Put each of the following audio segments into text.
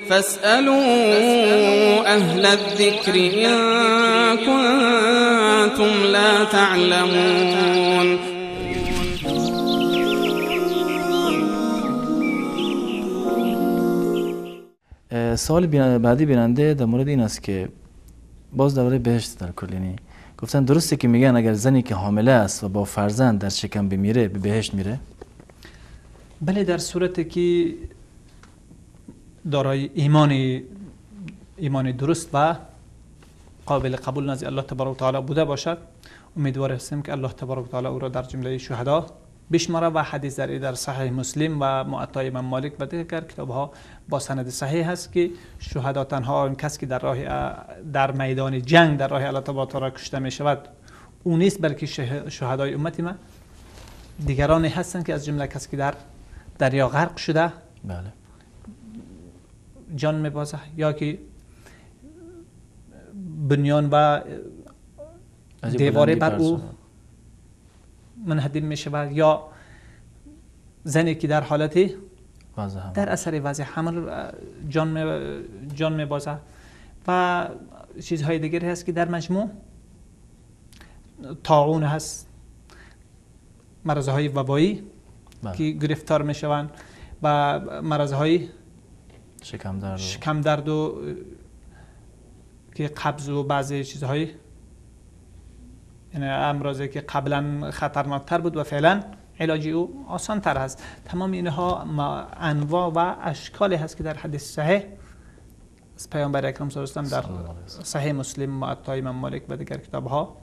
فاسألوا أهل الذكر إن كنتم لا تعلمون. سوال بعدی بیننده در مورد این است که باز درباره بهشت در کل، یعنی گفتن درسته که میگن اگر زنی که حامله است و با فرزند در شکم بمیره به بهشت میره؟ بله، در صورتی که دارای ایمان درست و قابل قبول نزد الله تبارک و تعالی بوده باشد، امیدوار هستیم که الله تبارک و تعالی او را در جمله شهدا بشماره. و حدیث در صحیح مسلم و موطا امام مالک و دیگر کتاب‌ها با سند صحیح است که شهدا تنها اون کس که در میدان جنگ در راه الله تبارک و تعالی کشته می شود او نیست، بلکه شهدای امت ما دیگرانی هستند که از جمله کسی که در دریا غرق شده بله جان میبازه، یا که بنیان و دیواره بر او منهدم می شود، یا زنی که در حالت در اثر وضع حمل جان میبازه و چیزهای دیگری هست که در مجموع طاعون هست، مرضهای وبایی که گرفتار می شوند و مرضهای شکم درد و که قبض و بعضی چیزهای، یعنی امراضی که قبلا خطرناکتر بود و فعلا علاجی او آسان تر هست. تمام اینها انواع و اشکالی هست که در حدیث صحیح از پیامبر اکرم صلی الله علیه و آله در صحیح مسلم، موطا امام مالک و دیگر کتاب‌ها،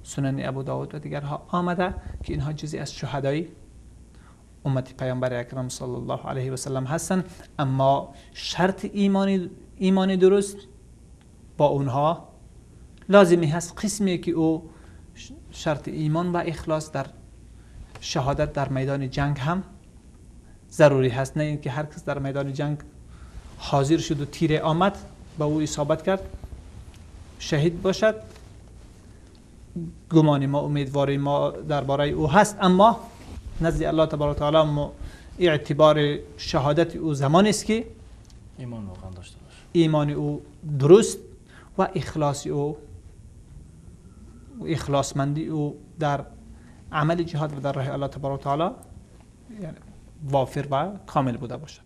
سنن ابو داود و دیگرها آمده که اینها جزئی از شهدای امت پیامبر اکرم صلی الله علیه و سلم هستند. اما شرط ایمان درست با اونها لازمی هست. قسمی که او شرط ایمان و اخلاص در شهادت در میدان جنگ هم ضروری هست، نه اینکه هر کس در میدان جنگ حاضر شد و تیر آمد با او اصابت کرد شهید باشد. گمان ما، امیدواری ما درباره او هست، اما نزد الله تبارک و تعالی اعتبار شهادت او زمانی است که ایمان واقعا داشته باشه، ایمان او درست و اخلاصمندی او در عمل جهاد و در راه الله تبارک و تعالی یعنی وافر و کامل بوده باشد.